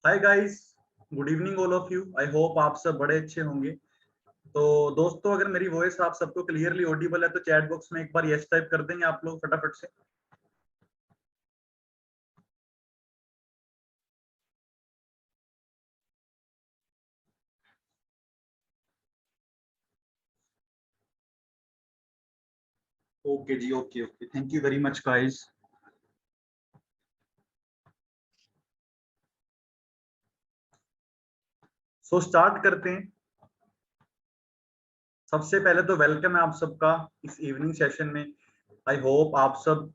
Hi guys, good evening all of you. I hope आप सब बड़े अच्छे होंगे। तो दोस्तों, अगर मेरी वॉइस आप सबको क्लियरली ऑडिबल है तो चैट बॉक्स में एक बार यस टाइप कर देंगे आप लोग फटाफट से। ओके जी, okay okay, thank you very much guys. So start करते हैं। सबसे पहले तो वेलकम है आप सबका इस इवनिंग सेशन में। आई होप आप सब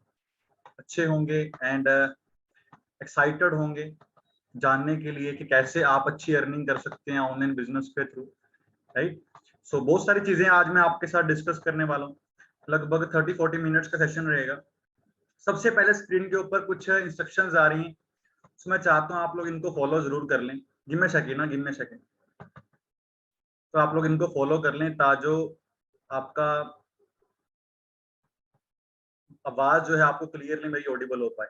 अच्छे होंगे एंड एक्साइटेड होंगे जानने के लिए कि कैसे आप अच्छी अर्निंग कर सकते हैं ऑनलाइन बिजनेस के थ्रू, राइट। सो बहुत सारी चीजें आज मैं आपके साथ डिस्कस करने वाला हूँ। लगभग 30-40 मिनट्स का सेशन रहेगा। सबसे पहले स्क्रीन के ऊपर कुछ इंस्ट्रक्शंस आ रही हैं, तो मैं चाहता हूँ आप लोग इनको फॉलो जरूर कर लें। गिव में सेकेंड ना, गिव में सेकेंड। तो आप लोग इनको फॉलो कर लें ताजो आपका आवाज जो है आपको क्लियरली मेरी ऑडिबल हो पाए।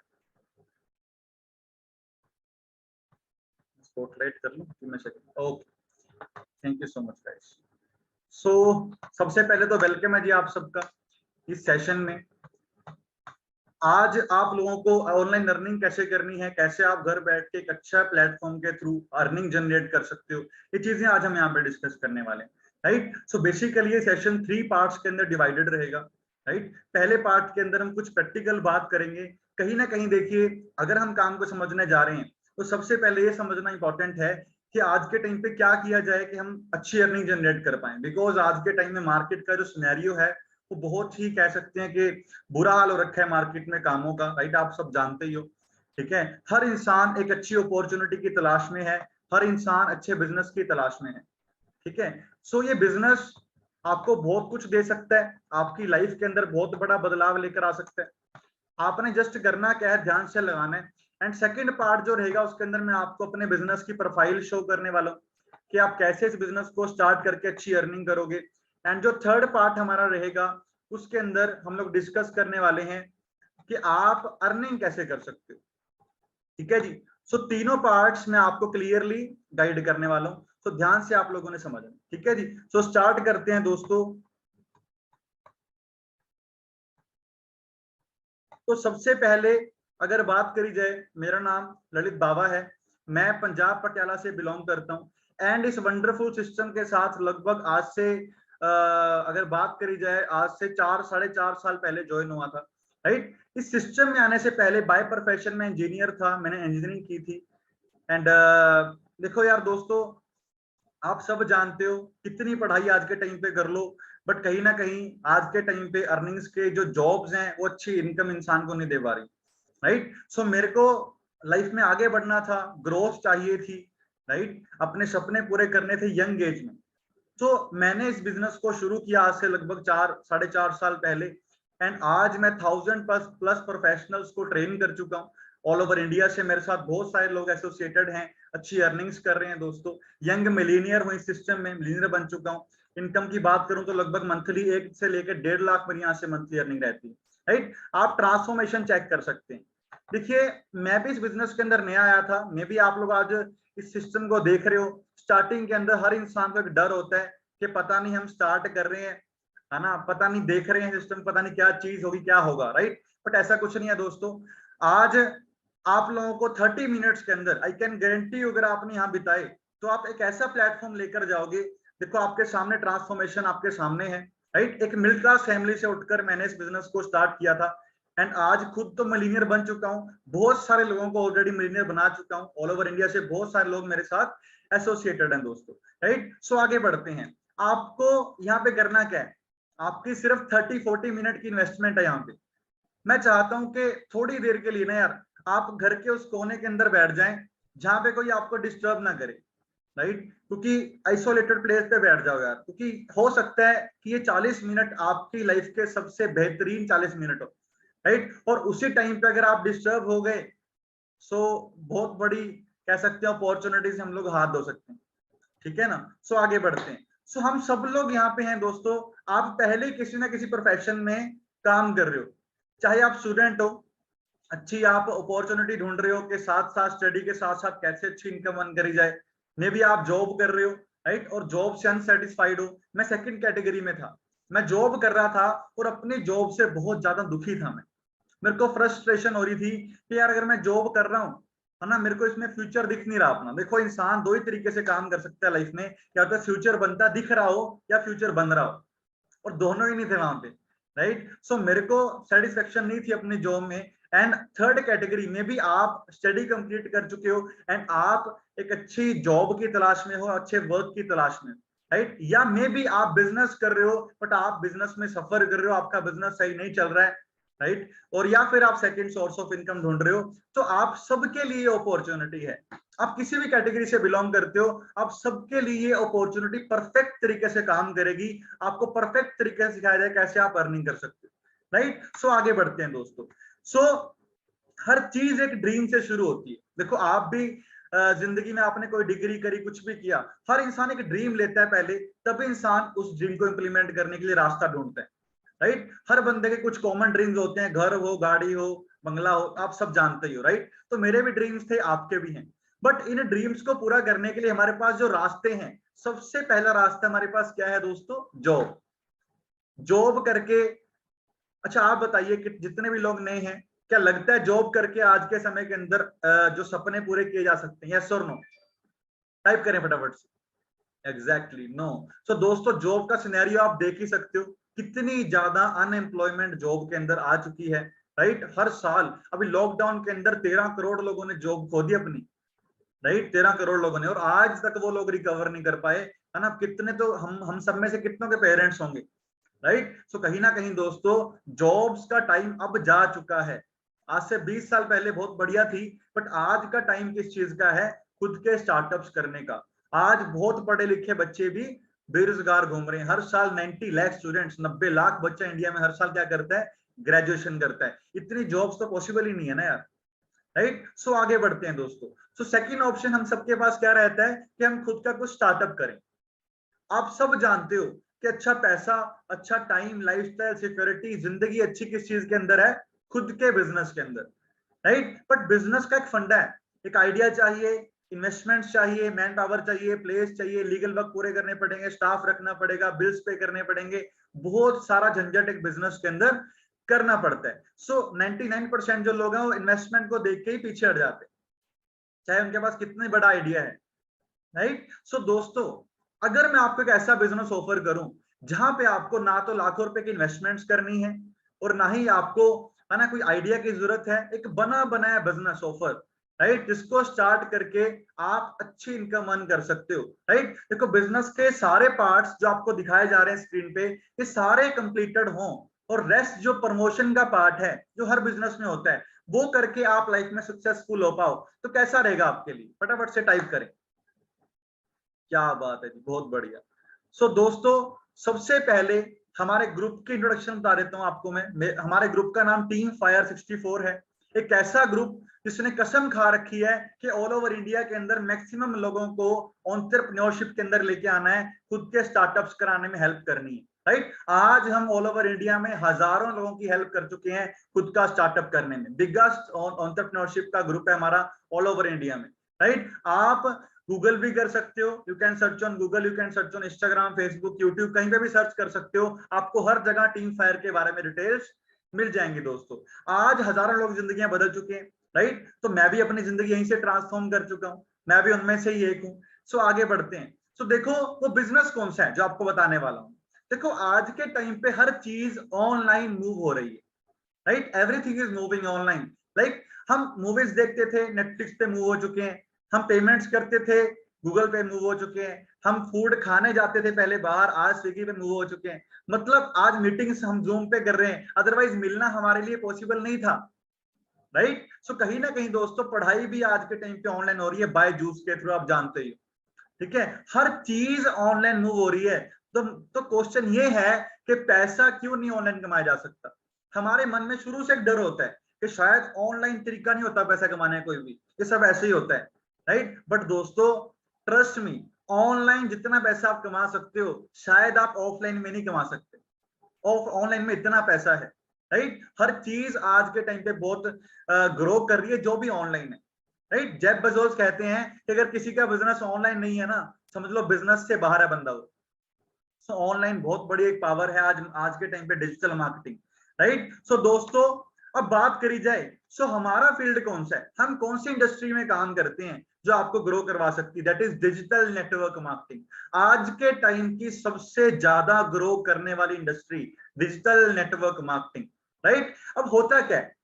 स्पॉटलाइट कर लूं, give me second. Okay, thank you so much guys. So सबसे पहले तो वेलकम है जी आप सबका इस सेशन में। आज आप लोगों को ऑनलाइन अर्निंग कैसे करनी है, कैसे आप घर बैठ के एक अच्छा प्लेटफॉर्म के थ्रू अर्निंग जनरेट कर सकते हो, ये चीजें आज हम यहाँ पे डिस्कस करने वाले हैं, राइट। सो बेसिकली ये सेशन 3 पार्ट्स के अंदर डिवाइडेड रहेगा, राइट। पहले पार्ट के अंदर हम कुछ प्रैक्टिकल बात करेंगे। कहीं ना कहीं देखिए, अगर हम काम को समझने जा रहे हैं तो सबसे पहले ये समझना इंपॉर्टेंट है कि आज के टाइम पे क्या किया जाए कि हम अच्छी अर्निंग जनरेट कर पाए। बिकॉज आज के टाइम में मार्केट का जो सिनेरियो है वो बहुत ही कह सकते हैं कि बुरा हाल हो रखा है मार्केट में कामों का, राइट। आप सब जानते ही हो, ठीक है। हर इंसान एक अच्छी अपॉर्चुनिटी की तलाश में है, हर इंसान अच्छे बिजनेस की तलाश में है, ठीक है। सो ये बिजनेस आपको बहुत कुछ दे सकता है, आपकी लाइफ के अंदर बहुत बड़ा बदलाव लेकर आ सकता है। आपने जस्ट करना क्या है, ध्यान से लगाना है। एंड सेकंड पार्ट जो रहेगा उसके अंदर मैं आपको अपने बिजनेस की प्रोफाइल शो करने वाला हूँ कि आप कैसे इस बिजनेस को स्टार्ट करके अच्छी अर्निंग करोगे। एंड जो थर्ड पार्ट हमारा रहेगा उसके अंदर हम लोग डिस्कस करने वाले हैं कि आप अर्निंग कैसे कर सकते हो, ठीक है जी। सो तीनों पार्ट्स मैं आपको क्लियरली गाइड करने वाला हूं, तो ध्यान से आप लोगों ने समझना, ठीक है जी। सो स्टार्ट करते हैं दोस्तों। तो सबसे पहले अगर बात करी जाए, मेरा नाम ललित बाबा है, मैं पंजाब पटियाला से बिलोंग करता हूँ। एंड इस वंडरफुल सिस्टम के साथ लगभग आज से अगर बात करी जाए आज से 4-4.5 साल पहले ज्वाइन हुआ था, राइट। इस सिस्टम में आने से पहले बाय प्रोफेशन में इंजीनियर था, मैंने इंजीनियरिंग की थी। एंड देखो यार दोस्तों, आप सब जानते हो कितनी पढ़ाई आज के टाइम पे कर लो, बट कहीं ना कहीं आज के टाइम पे अर्निंग्स के जो जॉब्स हैं वो अच्छी इनकम इंसान को नहीं दे पा रही, राइट। सो मेरे को लाइफ में आगे बढ़ना था, ग्रोथ चाहिए थी, राइट। अपने सपने पूरे करने थे यंग एज में। तो मैंने इस बिजनेस को शुरू किया आज से लगभग 4-4.5 साल पहले। एंड आज मैं 1000+ प्रोफेशनल्स को ट्रेन कर चुका हूँ ऑल ओवर इंडिया से। मेरे साथ बहुत सारे लोग एसोसिएटेड हैं, अच्छी अर्निंग्स कर रहे हैं दोस्तों। यंग मिलीनियर हूँ इस सिस्टम में, मिलीनियर बन चुका हूँ। इनकम की बात करूं तो लगभग मंथली 1 से लेकर 1.5 लाख मेरी यहाँ से मंथली अर्निंग रहती है, राइट। आप ट्रांसफॉर्मेशन चेक कर सकते हैं। देखिए, मैं भी इस बिजनेस के अंदर नया आया था, मैं भी आप लोग आज इस सिस्टम को देख रहे हो। स्टार्टिंग के अंदर हर इंसान को एक डर होता है कि पता नहीं हम स्टार्ट कर रहे हैं, है ना, पता नहीं देख रहे हैं सिस्टम, पता नहीं क्या चीज होगी क्या होगा, राइट। बट ऐसा कुछ नहीं है दोस्तों। आज आप लोगों को 30 मिनट्स के अंदर आई कैन गारंटी, अगर आपने यहाँ बिताए तो आप एक ऐसा प्लेटफॉर्म लेकर जाओगे। देखो आपके सामने ट्रांसफॉर्मेशन आपके सामने है, राइट। एक मिडिल क्लास फैमिली से उठकर मैंने इस बिजनेस को स्टार्ट किया था। एंड आज खुद तो मिलीनियर बन चुका हूँ, बहुत सारे लोगों को ऑलरेडी मिलीनियर बना चुका हूँ ऑल ओवर इंडिया से। बहुत सारे लोग मेरे साथ एसोसिएटेड हैं दोस्तों, राइट। सो आगे बढ़ते हैं। आपको यहाँ पे करना क्या है, आपकी सिर्फ 30-40 मिनट की इन्वेस्टमेंट है यहाँ पे। मैं चाहता हूं कि थोड़ी देर के लिए ना यार, आप घर के उस कोने के अंदर बैठ जाएं जहां पे कोई आपको डिस्टर्ब ना करे, राइट। क्योंकि आइसोलेटेड प्लेस पे बैठ जाओ यार, क्योंकि हो सकता है कि ये 40 मिनट आपकी लाइफ के सबसे बेहतरीन 40 मिनट हो, राइट। और उसी टाइम पे अगर आप डिस्टर्ब हो गए, सो बहुत बड़ी कह सकते हैं अपॉर्चुनिटीज हम लोग हाथ धो सकते हैं, ठीक है ना। सो आगे बढ़ते हैं। सो हम सब लोग यहाँ पे हैं दोस्तों। आप पहले किसी ना किसी प्रोफेशन में काम कर रहे हो, चाहे आप स्टूडेंट हो, अच्छी आप अपॉर्चुनिटी ढूंढ रहे हो कि साथ साथ स्टडी के साथ साथ कैसे अच्छी इनकम अर्न करी जाए। मे बी आप जॉब कर रहे हो, राइट, और जॉब से अनसेटिस्फाइड हो। मैं सेकंड कैटेगरी में था, मैं जॉब कर रहा था और अपनी जॉब से बहुत ज्यादा दुखी था मैं। मेरे को फ्रस्ट्रेशन हो रही थी कि यार अगर मैं जॉब कर रहा हूँ, है ना, मेरे को इसमें फ्यूचर दिख नहीं रहा अपना। देखो इंसान दो ही तरीके से काम कर सकता है लाइफ में, या तो फ्यूचर बनता दिख रहा हो या फ्यूचर बन रहा हो, और दोनों ही नहीं थे वहां पे, राइट। सो मेरे को सेटिस्फेक्शन नहीं थी अपनी जॉब में। एंड थर्ड कैटेगरी में भी आप स्टडी कंप्लीट कर चुके हो एंड आप एक अच्छी जॉब की तलाश में हो, अच्छे वर्क की तलाश में, राइट, या मे बी आप बिजनेस कर रहे हो बट आप बिजनेस में सफर कर रहे हो, आपका बिजनेस सही नहीं चल रहा है, राइट, और या फिर आप सेकंड सोर्स ऑफ इनकम ढूंढ रहे हो। तो आप सबके लिए अपॉर्चुनिटी है। आप किसी भी कैटेगरी से बिलोंग करते हो, आप सबके लिए अपॉर्चुनिटी परफेक्ट तरीके से काम करेगी। आपको परफेक्ट तरीके से सिखाया जाए कैसे आप अर्निंग कर सकते हो, राइट। सो आगे बढ़ते हैं दोस्तों। सो हर चीज एक ड्रीम से शुरू होती है। देखो आप भी जिंदगी में आपने कोई डिग्री करी, कुछ भी किया, हर इंसान एक ड्रीम लेता है पहले, तब इंसान उस ड्रीम को इंप्लीमेंट करने के लिए रास्ता ढूंढता है, राइट। हर बंदे के कुछ कॉमन ड्रीम्स होते हैं, घर हो, गाड़ी हो, बंगला हो, आप सब जानते ही हो, राइट। तो मेरे भी ड्रीम्स थे, आपके भी हैं। बट इन ड्रीम्स को पूरा करने के लिए हमारे पास जो रास्ते हैं, सबसे पहला रास्ता हमारे पास क्या है दोस्तों? जॉब। जॉब करके, अच्छा आप बताइए कि जितने भी लोग नए हैं, क्या लगता है जॉब करके आज के समय के अंदर जो सपने पूरे किए जा सकते हैं? यस और नो? टाइप करें फटाफट से। Exactly no. सो दोस्तों जॉब का सिनेरियो आप देख ही सकते हो, कितनी ज्यादा अनएम्प्लॉयमेंट जॉब के अंदर आ चुकी है, राइट। हर साल अभी लॉकडाउन के अंदर 13 करोड़ लोगों ने जॉब खो दी अपनी, राइट, 13 करोड़ लोगों ने, और आज तक वो लोग रिकवर नहीं कर पाए, है ना। कितने तो हम सब में से कितनों के पेरेंट्स होंगे, राइट। सो कहीं ना कहीं दोस्तों जॉब्स का टाइम अब जा चुका है। आज से 20 साल पहले बहुत बढ़िया थी, बट आज का टाइम किस चीज का है? खुद के स्टार्टअप्स करने का। आज बहुत पढ़े लिखे बच्चे भी बेरोजगार घूम रहे हैं। हर साल 90 लाख स्टूडेंट्स, 90 लाख बच्चा इंडिया में हर साल क्या करता है? ग्रेजुएशन करता है। इतनी जॉब्स तो पॉसिबल ही नहीं है ना यार, राइट। सो आगे बढ़ते हैं दोस्तों। सो सेकंड ऑप्शन हम सबके पास क्या रहता है कि हम खुद का कुछ स्टार्टअप करें। आप सब जानते हो कि अच्छा पैसा, अच्छा टाइम, लाइफस्टाइल, सिक्योरिटी, जिंदगी अच्छी किस चीज के अंदर है? खुद के बिजनेस के अंदर, राइट। बट बिजनेस का एक फंडा है, एक आइडिया चाहिए, इन्वेस्टमेंट चाहिए, मैन पावर चाहिए, प्लेस चाहिए, लीगल वर्क पूरे करने पड़ेंगे, स्टाफ रखना पड़ेगा, बिल्स पे करने पड़ेंगे, बहुत सारा झंझट एक बिजनेस के अंदर करना पड़ता है। सो 99% जो लोग हैं वो इन्वेस्टमेंट को देख के ही पीछे हट जाते हैं, चाहे उनके पास कितनी बड़ा आइडिया है, राइट। सो दोस्तों अगर मैं आपको एक ऐसा बिजनेस ऑफर करूं जहां पे आपको ना तो लाखों रुपए की इन्वेस्टमेंट्स करनी है और ना ही आपको, है ना, कोई आइडिया की जरूरत है, एक बना बनाया बिजनेस ऑफर, राइट, जिसको स्टार्ट करके आप अच्छी इनकम अर्न कर सकते हो, राइट। देखो बिजनेस के सारे पार्ट्स जो आपको दिखाए जा रहे हैं स्क्रीन पे, ये सारे कंप्लीटेड हों और रेस्ट जो प्रमोशन का पार्ट है जो हर बिजनेस में होता है, वो करके आप लाइफ में सक्सेसफुल हो पाओ, तो कैसा रहेगा आपके लिए? फटाफट से टाइप करें। क्या बात है जी, बहुत बढ़िया। सो दोस्तों सबसे पहले हमारे ग्रुप की इंट्रोडक्शन बता देता हूं आपको मैं। हमारे ग्रुप का नाम टीम फायर 64 है। एक ऐसा ग्रुप जिसने कसम खा रखी है कि ऑल ओवर इंडिया के अंदर मैक्सिमम लोगों को एंटरप्रेन्योरशिप के अंदर लेके आना है, खुद के स्टार्टअप्स कराने में हेल्प करनी है, राइट। आज हम ऑल ओवर इंडिया में हजारों लोगों की हेल्प कर चुके हैं खुद का स्टार्टअप करने में। बिगेस्ट एंटरप्रेन्योरशिप का ग्रुप है हमारा ऑल ओवर इंडिया में, राइट। आप गूगल भी कर सकते हो, you can search on Google, you can search on Instagram, Facebook, YouTube, कहीं पे भी सर्च कर सकते हो। आपको हर जगह टीम फायर के बारे में डिटेल्स मिल जाएंगी दोस्तों। आज हजारों लोग जिंदगियां बदल चुके हैं, राइट। तो मैं भी अपनी जिंदगी यहीं से ट्रांसफॉर्म कर चुका हूं, मैं भी उनमें से ही एक हूं। सो आगे बढ़ते हैं। सो देखो वो बिजनेस कौन सा है जो आपको बताने वाला हूं। देखो आज के टाइम पे हर चीज ऑनलाइन मूव हो रही है, right. Everything is moving online. Like हम मूवीज देखते थे, नेटफ्लिक्स पे मूव हो चुके हैं। हम पेमेंट्स करते थे, गूगल पे मूव हो चुके हैं। हम फूड खाने जाते थे पहले बाहर, आज स्विगी पे मूव हो चुके हैं। मतलब आज मीटिंग्स हम जूम पे कर रहे हैं, अदरवाइज मिलना हमारे लिए पॉसिबल नहीं था, राइट। सो कहीं ना कहीं दोस्तों पढ़ाई भी आज के टाइम पे ऑनलाइन हो रही है, बाय जूस के थ्रू, आप जानते ही हो, ठीक है। हर चीज ऑनलाइन मूव हो रही है। तो क्वेश्चन ये है कि पैसा क्यों नहीं ऑनलाइन कमाया जा सकता? हमारे मन में शुरू से एक डर होता है कि शायद ऑनलाइन तरीका नहीं होता पैसा कमाने का कोई भी, ये सब ऐसे ही होता है, राइट। बट दोस्तों ट्रस्ट मी, ऑनलाइन जितना पैसा आप कमा सकते हो शायद आप ऑफलाइन में नहीं कमा सकते। ऑनलाइन में इतना पैसा है, राइट। हर चीज आज के टाइम पे बहुत ग्रो कर रही है जो भी ऑनलाइन है, राइट। जेफ बेजोस कहते हैं कि अगर किसी का बिजनेस ऑनलाइन नहीं है ना, समझ लो बिजनेस से बाहर है बंदा वो। सो ऑनलाइन बहुत बड़ी एक पावर है आज आज के टाइम पे, डिजिटल मार्केटिंग, राइट। सो दोस्तों अब बात करी जाए, सो हमारा फील्ड कौन सा है, हम कौन सी इंडस्ट्री में काम करते हैं जो आपको ग्रो करवा सकती है, that is digital network marketing. आज के टाइम की सबसे ज्यादा ग्रो करने वाली industry digital network marketing, right. अब होता क्या है,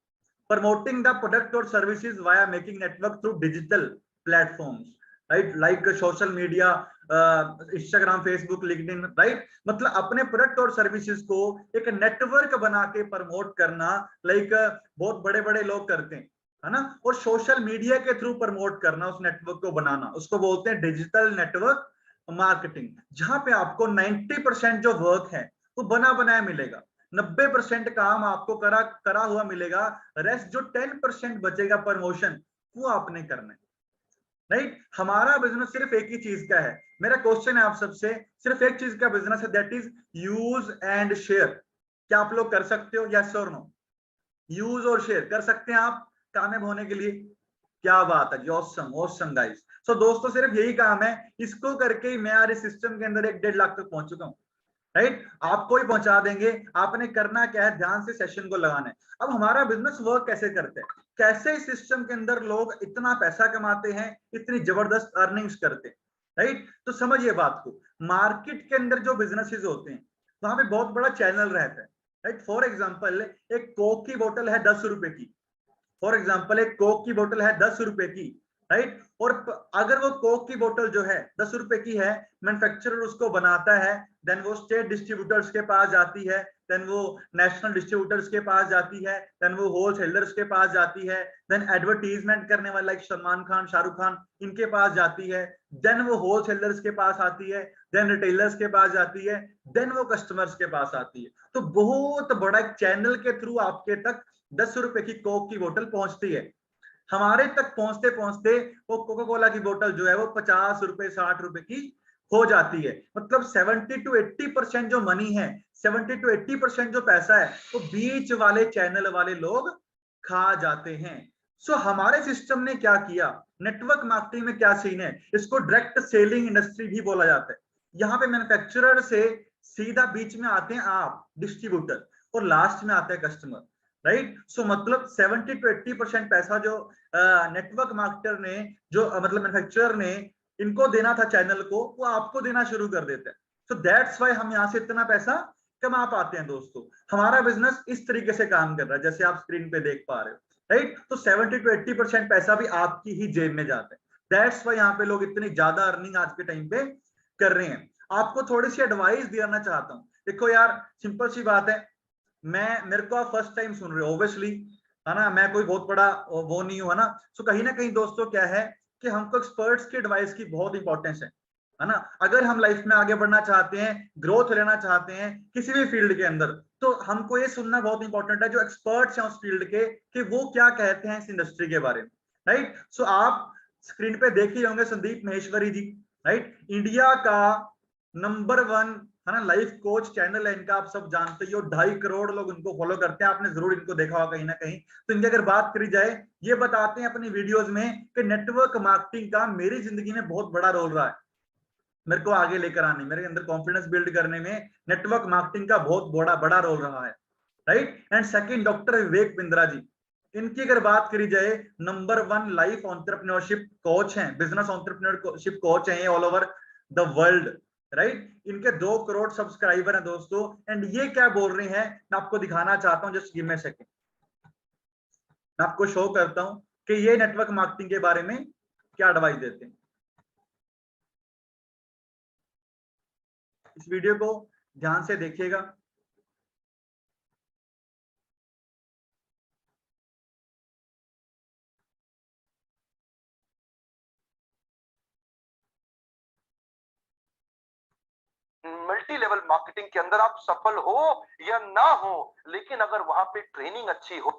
promoting the product or services via making network through digital platforms, right, like social media, Instagram, Facebook, LinkedIn, right. मतलब अपने प्रोडक्ट और सर्विसेज को एक नेटवर्क बना के प्रमोट करना, लाइक बहुत बड़े बड़े लोग करते हैं, है ना। और सोशल मीडिया के थ्रू प्रमोट करना, उस नेटवर्क को बनाना, उसको बोलते हैं डिजिटल नेटवर्क मार्केटिंग। जहां पे आपको 90% जो वर्क है वो बना बनाया मिलेगा, 90% काम आपको करा करा हुआ मिलेगा, रेस्ट जो 10% बचेगा प्रमोशन, वो आपने करना है, राइट। हमारा बिजनेस सिर्फ एक ही चीज का है। मेरा क्वेश्चन है आप सबसे, सिर्फ एक चीज का बिजनेस है, that is use and share. क्या आप लोग कर सकते हो, यस और नो? यूज और शेयर कर सकते हैं आप कामयाब होने के लिए? क्या बात है, ऑसम ऑसम गाइस। सो दोस्तों सिर्फ यही काम है, इसको करके ही मैं यार इस सिस्टम के अंदर 1-1.5 लाख तक पहुंच चुका हूँ, राइट। आपको ही पहुंचा देंगे, आपने करना क्या है, ध्यान से सेशन को लगाना है। अब हमारा बिजनेस वर्क कैसे करते हैं, कैसे इस सिस्टम के अंदर लोग इतना पैसा कमाते हैं, इतनी जबरदस्त अर्निंग्स करते हैं, राइट। तो समझिए बात को, मार्केट के अंदर जो बिजनेसेस होते हैं वहां पे बहुत बड़ा चैनल रहता है, राइट। फॉर एग्जाम्पल एक कोक की बोतल है 10 रुपए की, फॉर एग्जाम्पल एक कोक की बोतल है 10 रुपए की, राइट। और अगर वो कोक की बोतल जो है 10 रुपए की है, मैन्युफैक्चरर उसको बनाता है, देन वो स्टेट डिस्ट्रीब्यूटर्स के पास जाती है, देन वो नेशनल डिस्ट्रीब्यूटर्स के पास जाती है, देन वो होलसेलर्स के पास जाती है, देन एडवर्टीजमेंट करने वाले लाइक सलमान खान, शाहरुख खान, इनके पास जाती है, देन वो होलसेलर्स के पास आती है, देन रिटेलर्स के पास जाती है, देन वो कस्टमर्स के पास आती है। तो बहुत बड़ा एक चैनल के थ्रू आपके तक 10 रुपए की कोक की बोतल पहुंचती है। हमारे तक पहुंचते पहुंचते वो कोका कोला की बोतल जो है वो 50 रुपए 60 रुपए की हो जाती है। मतलब 70 to 80% जो मनी है, 70 to 80% जो पैसा है, वो बीच वाले चैनल वाले लोग खा जाते हैं। सो हमारे सिस्टम ने क्या किया, नेटवर्क मार्केटिंग में क्या सीन है, इसको डायरेक्ट सेलिंग इंडस्ट्री भी बोला जाता है। यहाँ पे मैन्युफैक्चरर से सीधा बीच में आते हैं आप डिस्ट्रीब्यूटर, और लास्ट में आता है कस्टमर, राइट। सो मतलब 70 to 80% पैसा जो नेटवर्क मार्केटर ने, जो मतलब मैन्युफैक्चरर ने इनको देना था चैनल को, वो आपको देना शुरू कर देते हैं। सो दैट्स वाई हम यहाँ से इतना पैसा कमा पाते हैं। दोस्तों हमारा बिजनेस इस तरीके से काम कर रहा है जैसे आप स्क्रीन पे देख पा रहे हो, राइट। तो 70 to 80% पैसा भी आपकी ही जेब में जाता है। दैट्स वाई यहाँ पे लोग इतनी ज्यादा अर्निंग आज के टाइम पे कर रहे हैं। आपको थोड़ी सी एडवाइस देना चाहता हूँ। देखो यार, सिंपल सी बात है, मैं मेरे को आप फर्स्ट टाइम सुन रहे हो ऑब्वियसली, है ना, मैं कोई बहुत बड़ा वो नहीं हूं, है ना। सो कहीं ना कहीं दोस्तों क्या है कि हमको एक्सपर्ट्स की एडवाइस की बहुत इंपॉर्टेंस है ना। अगर हम लाइफ में आगे बढ़ना चाहते हैं, ग्रोथ लेना चाहते हैं किसी भी फील्ड के अंदर, तो हमको ये सुनना बहुत इंपॉर्टेंट है जो एक्सपर्ट्स हैं उस फील्ड के, कि वो क्या कहते हैं इस इंडस्ट्री के बारे में, राइट। सो आप स्क्रीन पे देख ही होंगे संदीप महेश्वरी जी, राइट। इंडिया का नंबर 1, है ना, लाइफ कोच चैनल है इनका, आप सब जानते ही हो, 2.5 करोड़ लोग इनको फॉलो करते हैं, आपने जरूर इनको देखा होगा कहीं ना कहीं। तो इनकी अगर बात करी जाए, ये बताते हैं अपनी वीडियोस में कि नेटवर्क मार्केटिंग का मेरी जिंदगी में बहुत बड़ा रोल रहा है, मेरे को आगे लेकर आने, मेरे अंदर कॉन्फिडेंस बिल्ड करने में नेटवर्क मार्केटिंग का बहुत बड़ा बड़ा रोल रहा है, right. And second doctor Vivek Bindra ji, इनकी अगर बात करी जाए, नंबर 1 लाइफ एंटरप्रेन्योरशिप कोच हैं, बिजनेस एंटरप्रेन्योरशिप कोच हैं ये all over the world, right. इनके 2 करोड़ सब्सक्राइबर हैं दोस्तों। एंड ये क्या बोल रहे हैं, मैं आपको दिखाना चाहता हूं, just give me a second, मैं आपको शो करता हूं कि ये नेटवर्क मार्केटिंग के बारे में क्या एडवाइस देते हैं। इस वीडियो को ध्यान से देखिएगा। मल्टी लेवल मार्केटिंग के अंदर आप सफल हो या ना हो, लेकिन अगर वहां पे ट्रेनिंग अच्छी हो।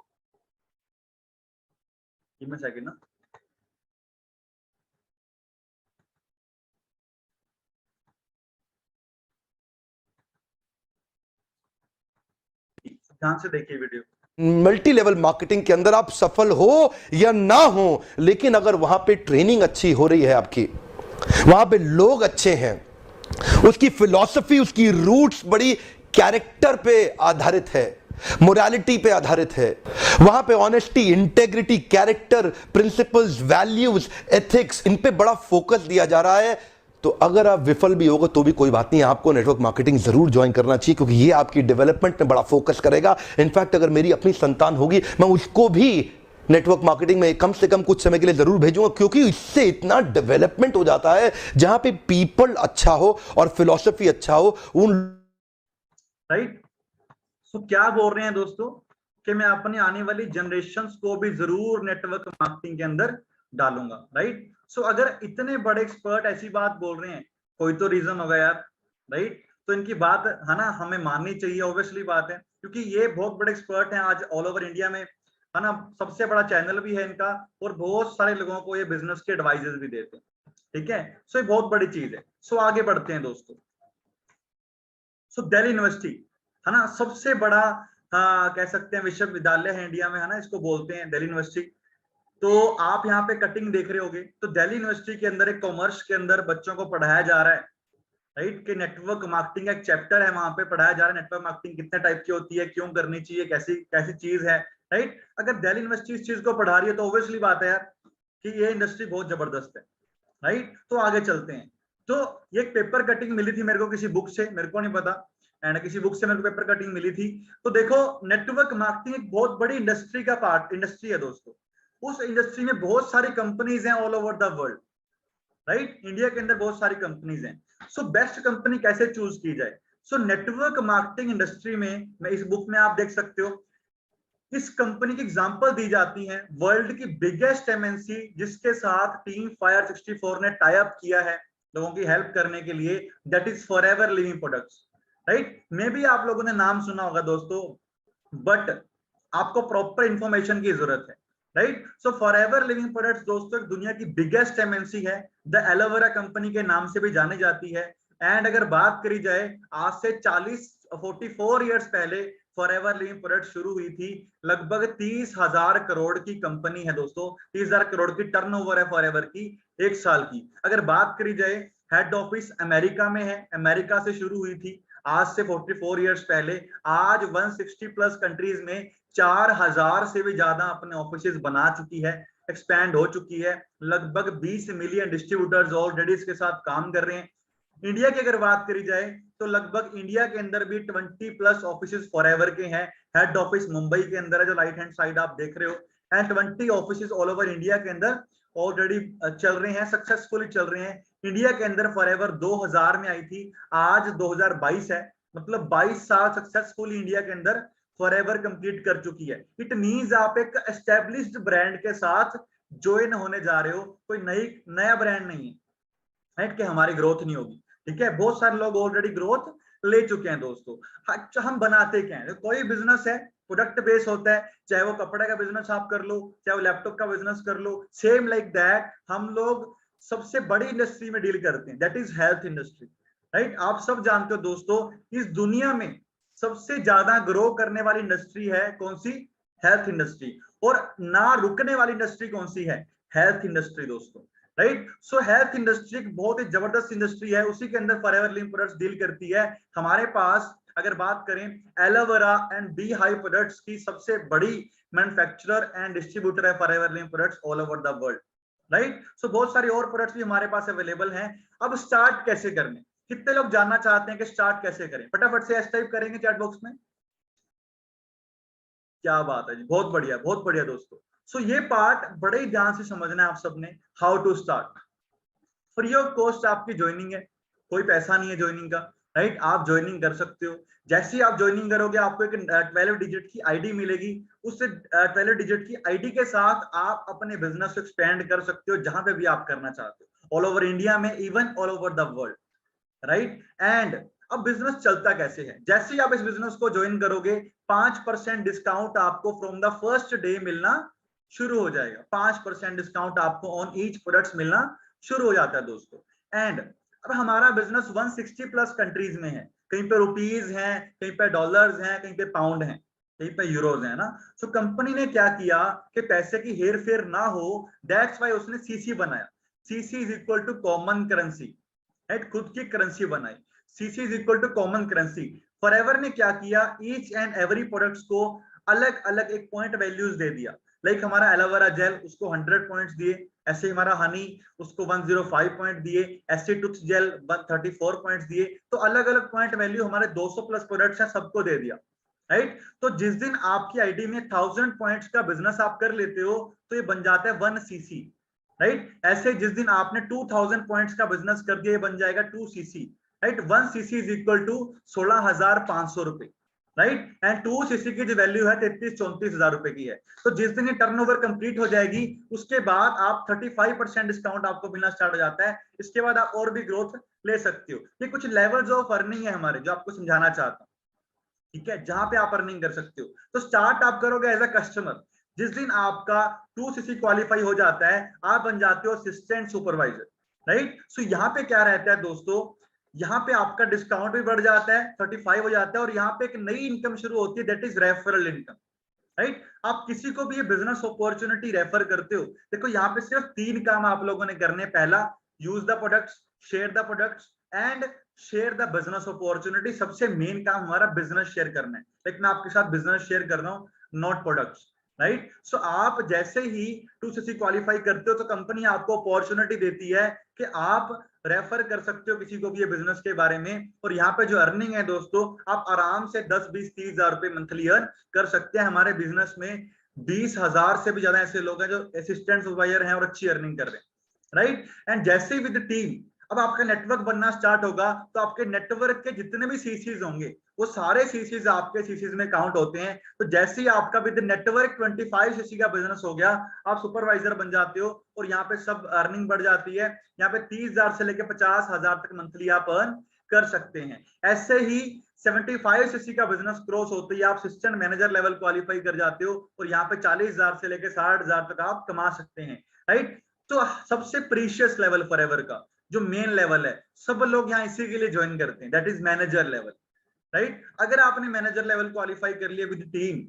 सेकंड ना, ध्यान से देखिए वीडियो। मल्टी लेवल मार्केटिंग के अंदर आप सफल हो या ना हो, लेकिन अगर वहां पे ट्रेनिंग अच्छी हो रही है, आपकी वहां पे लोग अच्छे हैं, उसकी फिलॉसफी, उसकी रूट्स बड़ी कैरेक्टर पे आधारित है, मोरालिटी पे आधारित है, वहां पे honesty, integrity, character, principles, values, ethics, इन पे बड़ा फोकस दिया जा रहा है, तो अगर आप विफल भी होगा तो भी कोई बात नहीं, आपको नेटवर्क मार्केटिंग जरूर ज्वाइन करना चाहिए, क्योंकि ये आपकी डेवलपमेंट में बड़ा फोकस करेगा। इनफैक्ट अगर मेरी अपनी संतान होगी, मैं उसको भी नेटवर्क मार्केटिंग में कम से कम कुछ समय के लिए जरूर भेजूंगा, क्योंकि इससे इतना डेवलपमेंट हो जाता है जहां पे पीपल अच्छा हो और फिलॉसफी अच्छा हो उन। राइट। सो क्या बोल रहे हैं दोस्तों कि मैं अपनी आने वाली जनरेशंस को भी जरूर नेटवर्क मार्केटिंग के अंदर डालूंगा। राइट। सो अगर इतने बड़े एक्सपर्ट ऐसी बात बोल रहे हैं, कोई तो रीजन होगा यार। राइट। तो इनकी बात है ना हमें माननी चाहिए, ऑब्वियसली बात है, क्योंकि ये बहुत बड़े एक्सपर्ट हैं आज ऑल ओवर इंडिया में, है ना। सबसे बड़ा चैनल भी है इनका और बहुत सारे लोगों को ये बिजनेस के एडवाइजेस भी देते हैं। ठीक है। सो ये बहुत बड़ी चीज है। सो आगे बढ़ते हैं दोस्तों। सो दिल्ली यूनिवर्सिटी, है ना, सबसे बड़ा कह सकते हैं विश्वविद्यालय है इंडिया में, है ना, इसको बोलते हैं दिल्ली यूनिवर्सिटी। तो आप यहाँ पे कटिंग देख रहे होगे, तो दिल्ली यूनिवर्सिटी के अंदर एक कॉमर्स के अंदर बच्चों को पढ़ाया जा रहा है। राइट। कि नेटवर्क मार्केटिंग एक चैप्टर है, वहां पे पढ़ाया जा रहा है नेटवर्क मार्केटिंग कितने टाइप की होती है, क्यों करनी चाहिए, कैसी कैसी चीज है। राइट। अगर दिल्ली यूनिवर्सिटी इस चीज को पढ़ा रही है तो ऑब्वियसली बात है यार कि ये इंडस्ट्री बहुत जबरदस्त है। राइट। तो आगे चलते हैं। तो ये एक पेपर कटिंग मिली थी मेरे को किसी बुक से, मेरे को नहीं पता, एंड किसी बुक से मेरे को पेपर कटिंग मिली थी। तो देखो, नेटवर्क मार्केटिंग एक बहुत बड़ी इंडस्ट्री का पार्ट, इंडस्ट्री है दोस्तों। उस इंडस्ट्री में बहुत सारी कंपनीज हैं all over the world. Right. India के अंदर बहुत सारी कंपनीज हैं। सो बेस्ट कंपनी कैसे चूज की जाए। सो नेटवर्क मार्केटिंग इंडस्ट्री में, मैं इस बुक में आप देख सकते हो, इस कंपनी की एग्जांपल दी जाती है, वर्ल्ड की बिगेस्ट एमएनसी जिसके साथ टीम फायर 64 ने टाई अप किया है लोगों की हेल्प करने के लिए, that is forever living products. Right. मे भी आप लोगों ने नाम सुना होगा दोस्तों, बट आपको प्रॉपर इंफॉर्मेशन की जरूरत है। राइट। सो फॉरएवर लिविंग प्रोडक्ट्स दोस्तों एक दुनिया की बिगेस्ट एमएनसी है, द एलोवेरा कंपनी के नाम से भी जानी जाती है। एंड अगर बात करी जाए, आज से 44 ईयर्स पहले फॉरएवर लिविंग प्रोडक्ट शुरू हुई थी। लगभग 30,000 करोड़ की कंपनी है दोस्तों, 30,000 करोड़ की टर्नओवर है फॉरएवर की एक साल की। अगर बात करी जाए, हेड ऑफिस अमेरिका में है, अमेरिका से शुरू हुई थी आज से 44 ईयर्स पहले। आज 160 प्लस कंट्रीज में 4,000 से भी ज्यादा अपने ऑफिस बना चुकी है, एक्सपैंड हो चुकी है। लगभग 20 मिलियन डिस्ट्रीब्यूटर्स ऑलरेडी इसके साथ काम कर रहे हैं। इंडिया की अगर बात करी जाए तो लगभग इंडिया के अंदर भी 20 प्लस ऑफिस फॉरएवर के हैं। हेड ऑफिस मुंबई के अंदर है, जो राइट हैंड साइड आप देख रहे हो, and 20 office all over India के अंदर ऑलरेडी चल रहे हैं, सक्सेसफुली चल रहे हैं। इंडिया के अंदर फॉरएवर 2000 में आई थी, आज 2022 है, मतलब 22 साल सक्सेसफुली इंडिया के अंदर फॉरएवर कंप्लीट कर चुकी है। इट मींस आप एक एस्टेब्लिश्ड ब्रांड के साथ ज्वाइन होने जा रहे हो, कोई नया ब्रांड नहीं है। राइट। कि हमारी ग्रोथ नहीं होगी। ठीक है। बहुत सारे लोग ऑलरेडी ग्रोथ ले चुके हैं दोस्तों। अच्छा, हम बनाते क्या है, कोई बिजनेस है प्रोडक्ट बेस होता है, चाहे वो कपड़े का बिजनेस आप कर लो, चाहे वो लैपटॉप का बिजनेस कर लो, सेम लाइक दैट हम लोग सबसे बड़ी इंडस्ट्री में डील करते हैं, that is health industry. Right. आप सब जानते हो दोस्तों, इस दुनिया में सबसे ज्यादा ग्रो करने वाली इंडस्ट्री है कौन सी? Health industry. और ना रुकने वाली इंडस्ट्री कौन सी है? हेल्थ इंडस्ट्री दोस्तों। राइट। सो हेल्थ इंडस्ट्री एक बहुत ही जबरदस्त इंडस्ट्री है, उसी के अंदर फॉरएवर लिविंग प्रोडक्ट्स डील करती है। हमारे पास अगर बात करें, aloe vera and bee hive products की सबसे बड़ी मैन्युफैक्चरर एंड डिस्ट्रीब्यूटर है forever living products all over the world. Right. So बहुत सारी और प्रोडक्ट्स भी हमारे पास अवेलेबल हैं। अब स्टार्ट कैसे करने, कितने लोग जानना चाहते हैं कि स्टार्ट कैसे करें? फटाफट से एस टाइप करेंगे चैट बॉक्स में। क्या बात है जी, बहुत बढ़िया, बहुत बढ़िया दोस्तों। सो ये पार्ट बड़े ही ध्यान से समझना है आप सबने। How to start, free of cost आपकी ज्वाइनिंग है, कोई पैसा नहीं है ज्वाइनिंग का। राइट। आप ज्वाइनिंग कर सकते हो। जैसे ही आप ज्वाइनिंग करोगे आपको एक 12 डिजिट की आईडी मिलेगी, उससे 12 डिजिट की आईडी के साथ आप अपने बिजनेस को एक्सपेंड कर सकते हो जहां पे भी आप करना चाहते हो, ऑल ओवर इंडिया में, even all over the world. Right. And अब बिजनेस चलता कैसे है, जैसे ही आप इस बिजनेस को ज्वाइन करोगे 5% डिस्काउंट आपको फ्रॉम द फर्स्ट डे मिलना शुरू हो जाएगा। 5% डिस्काउंट आपको ऑन ईच प्रोडक्ट्स मिलना शुरू हो जाता है दोस्तों। एंड अब हमारा बिजनेस 160 प्लस कंट्रीज में है, कहीं पे रुपीज हैं, कहीं पे डॉलर्स हैं, कहीं पे पाउंड हैं। यही पे यूरोज है ना। सो कंपनी ने क्या किया कि पैसे की हेर फेर ना हो, दैट्स वाई उसने सीसी बनाया। CC is equal to common currency, right, खुद की करेंसी बनाई। CC is equal to common currency. Forever ने क्या किया, ईच एंड एवरी प्रोडक्ट्स को अलग अलग एक पॉइंट वैल्यूज दे दिया। लाइक हमारा एलोवेरा जेल, उसको 100 पॉइंट्स दिए। ऐसे हमारा हनी, उसको 105 पॉइंट दिए। ऐसे टूथ जेल 134 पॉइंट्स दिए। तो अलग अलग पॉइंट वैल्यू हमारे 200 प्लस प्रोडक्ट्स हैं, सबको दे दिया, राइट। तो जिस दिन आपकी आईडी में 1000 पॉइंट्स का बिजनेस आप कर लेते हो तो ये बन जाता है 1 सीसी, राइट। ऐसे जिस दिन आपने 2000 पॉइंट्स का बिजनेस कर दिया, ये बन जाएगा 2 CC, right. 1 CC is equal to 16,500 रुपए, राइट। एंड 2 सीसी की जो वैल्यू है 33-34 हजार रुपए की है। तो जिस दिन ये टर्नओवर कंप्लीट हो जाएगी, उसके बाद आप 35% डिस्काउंट आपको मिलना स्टार्ट हो जाता है। इसके बाद आप और भी ग्रोथ ले सकते हो। ये कुछ लेवल्स ऑफ अर्निंग है हमारे, जो आपको समझाना चाहता हूँ, ठीक है, जहां पे आप अर्निंग कर सकते हो। तो स्टार्ट आप करोगे एज अ कस्टमर। जिस दिन आपका 2 सीसी क्वालिफाई हो जाता है, आप बन जाते हो असिस्टेंट सुपरवाइजर, राइट। सो यहाँ पे क्या रहता है दोस्तों, यहाँ पे आपका डिस्काउंट भी बढ़ जाता है, 35 हो जाता है, और यहाँ पे एक नई इनकम शुरू होती है, that is referral income, right. आप किसी को भी ये बिजनेस अपॉर्चुनिटी रेफर करते हो। देखो यहाँ पे सिर्फ 3 काम आप लोगों ने करने। पहला, use the products, share the products and share the business opportunity. सबसे मेन काम हमारा बिजनेस शेयर करना है। लेकिन मैं आपके साथ बिजनेस शेयर कर रहा हूँ, नॉट प्रोडक्ट्स, राइट। सो आप जैसे ही 2सीसी क्वालिफाई करते हो तो कंपनी आपको अपॉर्चुनिटी देती है कि आप रेफर कर सकते हो किसी को भी ये बिजनेस के बारे में। और यहाँ पे जो अर्निंग है दोस्तों, आप आराम से 10-20-30 हजार रुपए मंथली अर्न कर सकते हैं। हमारे बिजनेस में 20,000 से भी ज्यादा ऐसे लोग हैं जो असिस्टेंट सुपरवाइजर हैं और अच्छी अर्निंग कर रहे हैं, राइट। एंड जैसे ही विद टीम अब आपका नेटवर्क बनना स्टार्ट होगा, तो आपके नेटवर्क के जितने भी सीसीज होंगे, वो सारे सीसीज आपके सीसीज में काउंट होते हैं। तो जैसे ही आपका विद नेटवर्क 25 सीसी का बिजनेस हो गया, आप सुपरवाइजर बन जाते हो, और यहाँ पे सब अर्निंग बढ़ जाती है। यहाँ पे 30,000 से लेकर 50,000 तक मंथली आप अर्न कर सकते हैं। ऐसे ही 75 सीसी का बिजनेस क्रॉस होते ही आप असिस्टेंट मैनेजर लेवल क्वालिफाई कर जाते हो, और यहाँ पे 40,000 से लेकर 60,000 तक आप कमा सकते हैं, राइट। तो सबसे प्रीशियस लेवल फॉरएवर का जो मेन लेवल है, सब लोग यहाँ इसी के लिए ज्वाइन करते हैं, that is manager level, right. अगर आपने मैनेजर लेवल क्वालिफाई कर लिया विद टीम,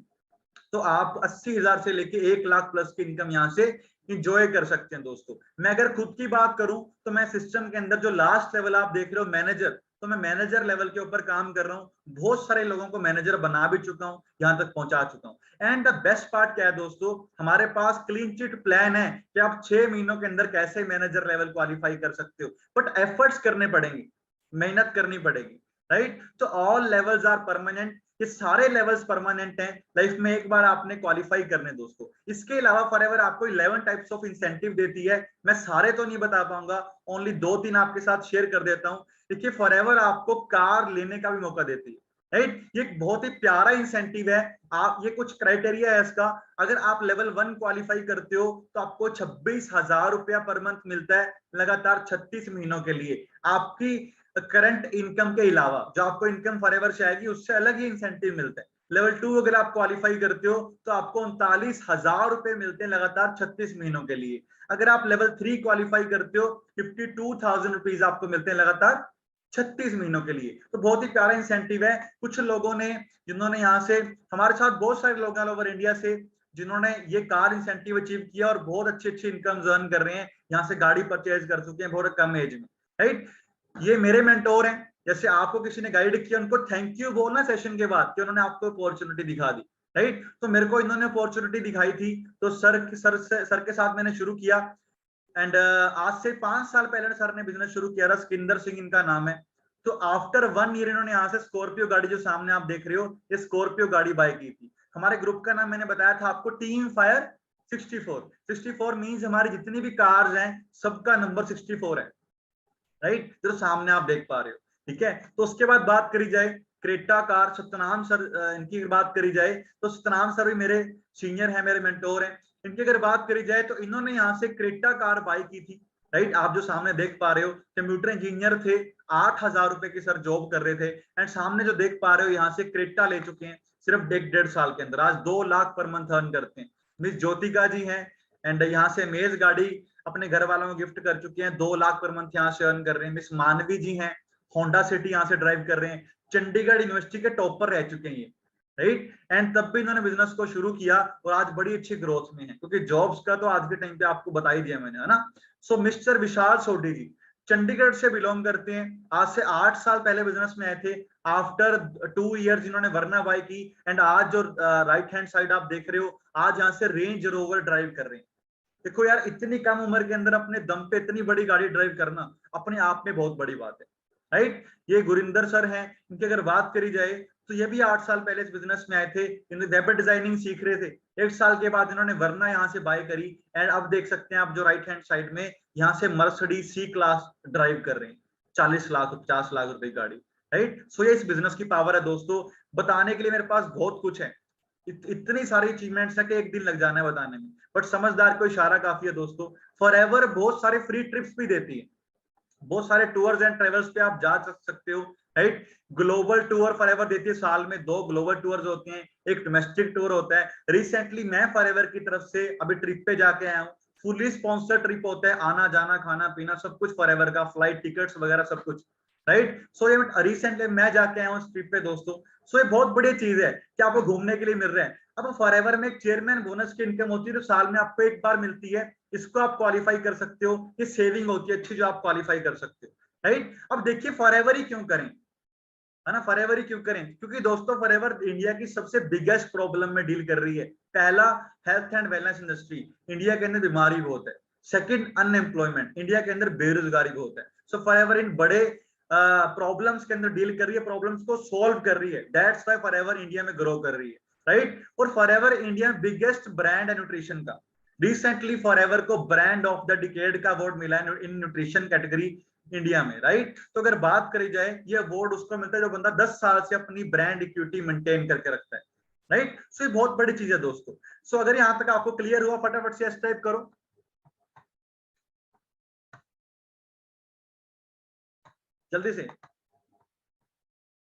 तो आप 80,000 से लेके 1 लाख प्लस की इनकम यहाँ से इंजॉय कर सकते हैं दोस्तों। मैं अगर खुद की बात करूं तो मैं सिस्टम के अंदर जो लास्ट लेवल आप देख रहे हो मैनेजर, तो मैं मैनेजर लेवल के ऊपर काम कर रहा हूं। बहुत सारे लोगों को मैनेजर बना भी चुका हूं, यहां तक पहुंचा चुका हूं। एंड द बेस्ट पार्ट क्या है दोस्तों, हमारे पास क्लीन चिट प्लान है कि आप 6 महीनों के अंदर कैसे मैनेजर लेवल क्वालिफाई कर सकते हो। बट एफर्ट्स करने पड़ेंगे, मेहनत करनी पड़ेगी, राइट। तो ऑल लेवल्स आर परमानेंट, ये सारे लेवल्स परमानेंट हैं। लाइफ में एक बार आपने क्वालिफाई करने दोस्तों। इसके अलावा फॉरएवर आपको 11 टाइप्स ऑफ इंसेंटिव देती है। मैं सारे तो नहीं बता पाऊंगा, ओनली 2-3 आपके साथ शेयर कर देता हूं। देखिए, फॉरएवर आपको कार लेने का भी मौका देती है, राइट। ये बहुत ही प्यारा इंसेंटिव है। आप, ये कुछ क्राइटेरिया है इसका। अगर आप लेवल 1 क्वालिफाई करते हो तो आपको 26,000 रुपया पर मंथ मिलता है लगातार 36 महीनों के लिए। आपकी करंट इनकम के अलावा जो आपको इनकम फॉरएवर से आएगी, उससे अलग ही इंसेंटिव मिलता है। लेवल 2 अगर आप क्वालिफाई करते हो तो आपको 39,000 रुपए मिलते हैं लगातार 36 महीनों के लिए। अगर आप लेवल 3 क्वालिफाई करते हो, 52,000 रुपीज आपको मिलते हैं लगातार 36 महीनों के लिए। तो बहुत ही प्यारा इंसेंटिव है। कुछ लोगों ने, जिन्होंने यहाँ से, हमारे साथ बहुत सारे लोग हैं ओवर इंडिया से, जिन्होंने ये कार इंसेंटिव अचीव किया और बहुत अच्छी अच्छी इनकम अर्न कर रहे हैं, यहाँ से गाड़ी परचेज कर चुके हैं बहुत कम एज में, राइट। ये मेरे मेंटोर हैं। जैसे आपको किसी ने गाइड किया, उनको थैंक यू बोलना सेशन के बाद कि उन्होंने आपको अपॉर्चुनिटी दिखा दी, राइट। तो मेरे को इन्होंने अपॉर्चुनिटी दिखाई थी, तो सर के साथ मैंने शुरू किया। एंड आज से 5 साल पहले सर ने बिजनेस शुरू किया था, सिकंदर सिंह इनका नाम है। तो आफ्टर 1 ईयर इन्होंने यहाँ से स्कॉर्पियो गाड़ी, जो सामने आप देख रहे हो, ये स्कॉर्पियो गाड़ी बाय की थी। हमारे ग्रुप का नाम मैंने बताया था आपको, टीम फायर 64 मींस हमारी जितनी भी कार्स हैं सबका नंबर 64 है, राइट, जो सामने आप देख पा रहे हो, ठीक है। तो उसके बाद बात करी जाए क्रेटा कार, सतनाम सर, इनकी बात करी जाए तो सतनाम सर भी मेरे सीनियर हैं, मेरे मेंटोर हैं। इनकी अगर बात करी जाए तो इन्होंने यहाँ से क्रेटा कार बाय की थी, राइट। आप जो सामने देख पा रहे हो, कंप्यूटर इंजीनियर थे, 8,000 रुपए की सर जॉब कर रहे थे। एंड सामने जो देख पा रहे हो, यहाँ से क्रेटा ले चुके हैं सिर्फ 1.5 साल के अंदर, आज 2 लाख पर मंथ अर्न करते हैं। मिस ज्योतिका जी हैं, एंड यहाँ से मेज गाड़ी अपने घर वालों को गिफ्ट कर चुके हैं, 2 लाख पर मंथ यहाँ से अर्न कर रहे हैं। मिस मानवी जी हैं, होंडा सिटी यहाँ से ड्राइव कर रहे हैं, चंडीगढ़ यूनिवर्सिटी के टॉपर रह चुके हैं ये, राइट। एंड तब भी इन्होंने बिजनेस को शुरू किया और आज बड़ी अच्छी ग्रोथ में है, क्योंकि जॉब्स का तो आज के टाइम पे आपको बता ही दिया मैंने, है ना। सो मिस्टर विशाल सोढी जी चंडीगढ़ से बिलोंग करते हैं, आज से 8 साल पहले बिजनेस में आए थे। आफ्टर 2 इयर्स इन्होंने वरना बाय की, एंड आज जो राइट हैंड साइड आप देख रहे हो, आज यहाँ से रेंज रोवर ड्राइव कर रहे हैं। देखो यार, इतनी कम उम्र के अंदर अपने दम पे इतनी बड़ी गाड़ी ड्राइव करना अपने आप में बहुत बड़ी बात है, राइट। ये गुरिंदर सर हैं, इनकी अगर बात करी जाए तो ये भी 8 साल पहले इस बिजनेस में आए थे, इन्हें वेब डिजाइनिंग सीख रहे थे। 1 साल के बाद इन्होंने वरना यहाँ से बाय करी, एंड अब देख सकते हैं आप जो राइट हैंड साइड में यहाँ से मर्सिडीज सी क्लास ड्राइव कर रहे हैं, 40 लाख 50 लाख रुपए की गाड़ी, राइट। सो ये इस बिजनेस की पावर है दोस्तों। बताने के लिए मेरे पास बहुत कुछ है, इतनी सारी अचीवमेंट्स है कि एक दिन लग जाना है बताने में, बट समझदार को इशारा काफी है दोस्तों। फॉरएवर बहुत सारे फ्री ट्रिप्स भी देती है, बहुत सारे टूर्स एंड ट्रेवल्स पे आप जा सकते हो, राइट। ग्लोबल टूर फॉरएवर देती है, साल में 2 ग्लोबल टूर्स होते हैं, एक डोमेस्टिक टूर होता है। रिसेंटली मैं फॉरएवर की तरफ से अभी ट्रिप पे जाके आया हूँ, फुली स्पॉन्सर्ड ट्रिप होता है, आना जाना खाना पीना सब कुछ फॉरएवर का, फ्लाइट टिकट्स वगैरह सब कुछ, राइट। सो ये रिसेंटली मैं जाके आया हूँ इस ट्रिप पे दोस्तों। सो ये बहुत बड़ी चीज है कि आपको घूमने के लिए मिल रहा है। अब फॉरएवर में एक चेयरमैन बोनस की इनकम होती है, तो साल में आपको 1 बार मिलती है, इसको आप क्वालिफाई कर सकते हो, ये सेविंग होती है अच्छी जो आप क्वालिफाई कर सकते हो, राइट। अब देखिए फॉरएवर ही क्यों करें, है ना, फॉरएवर ही क्यों करें, क्योंकि दोस्तों फॉरएवर इंडिया की सबसे बिगेस्ट प्रॉब्लम में डील कर रही है। पहला, health and wellness industry, India के अंदर बीमारी बहुत है। सेकंड, अनएम्प्लॉयमेंट, इंडिया के अंदर बेरोजगारी बहुत है। सो फॉरएवर इन बड़े प्रॉब्लम्स के अंदर डील कर रही है, प्रॉब्लम्स को सॉल्व कर रही है, दैट्स व्हाई फॉरएवर इंडिया में ग्रो कर रही है, राइट। और फॉरएवर इंडिया बिगेस्ट ब्रांड है न्यूट्रिशन का। रिसेंटली फॉरएवर को ब्रांड ऑफ द डिकेड का अवार्ड मिला है इन न्यूट्रिशन कैटेगरी इंडिया में, राइट। तो अगर बात करी जाए, ये अवार्ड उसको मिलता है जो बंदा 10 साल से अपनी ब्रांड इक्विटी मेंटेन करके रखता है, राइट। सो ये बहुत बड़ी चीज है दोस्तों। सो अगर यहां तक आपको क्लियर हुआ, फटाफट से यस टाइप करो, जल्दी से।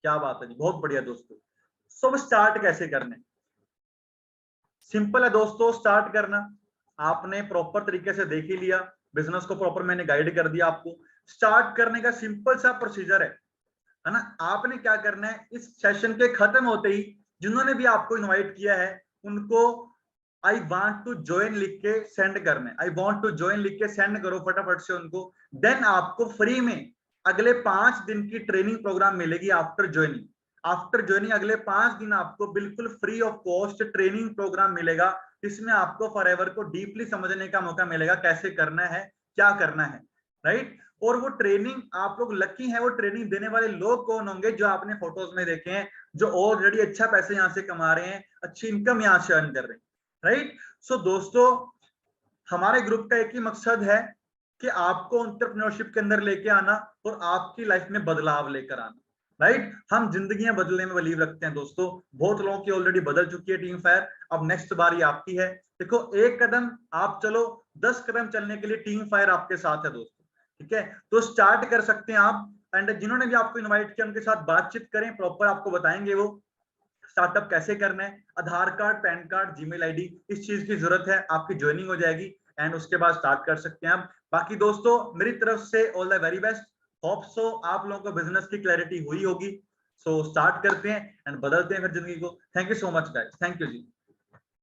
क्या बात है जी, बहुत बढ़िया दोस्तों। सो स्टार्ट कैसे करने, सिंपल है दोस्तों स्टार्ट करना। आपने प्रॉपर तरीके से देख ही लिया, बिजनेस को प्रॉपर मैंने गाइड कर दिया आपको। स्टार्ट करने का सिंपल सा प्रोसीजर है ना। आपने क्या करना है, इस सेशन के खत्म होते ही जिन्होंने भी आपको इनवाइट किया है उनको आई वांट टू ज्वाइन लिख के सेंड करना है। आई वांट टू ज्वाइन लिख के सेंड करो फटाफट से उनको। देन आपको फ्री में अगले 5 दिन की ट्रेनिंग प्रोग्राम मिलेगी आफ्टर ज्वाइनिंग। आफ्टर ज्वाइनिंग अगले 5 दिन आपको बिल्कुल free of cost training programme मिलेगा, जिसमें आपको फॉरएवर को डीपली समझने का मौका मिलेगा, कैसे करना है, क्या करना है, राइट। और वो ट्रेनिंग आप लोग लकी हैं, वो ट्रेनिंग देने वाले लोग कौन होंगे, जो आपने फोटोज में देखे हैं, जो ऑलरेडी अच्छा पैसे यहाँ से कमा रहे हैं, अच्छी इनकम यहाँ से अर्न कर रहे हैं, राइट। सो दोस्तों हमारे ग्रुप का एक ही मकसद है कि आपको एंटरप्रेन्योरशिप के अंदर लेके आना और आपकी लाइफ में बदलाव लेकर आना, राइट। हम जिंदगियां बदलने में बिलीव रखते हैं दोस्तों, बहुत लोगों की ऑलरेडी बदल चुकी है टीम फायर, अब नेक्स्ट बारी आपकी है। देखो 1 कदम आप चलो, 10 कदम चलने के लिए टीम फायर आपके साथ है दोस्तों, ठीक है। तो स्टार्ट कर सकते हैं आप, एंड जिन्होंने भी आपको इन्वाइट किया उनके साथ बातचीत करें, प्रॉपर आपको बताएंगे वो स्टार्टअप कैसे करना है। Aadhaar card, PAN card, Gmail ID, इस चीज की जरूरत है, आपकी ज्वाइनिंग हो जाएगी एंड उसके बाद स्टार्ट कर सकते हैं आप। बाकी दोस्तों मेरी तरफ से all the very best, hope so आप लोगों को बिजनेस की क्लैरिटी हुई होगी। सो स्टार्ट करते हैं एंड बदलते हैं फिर जिंदगी को। Thank you so much guys, thank you ji.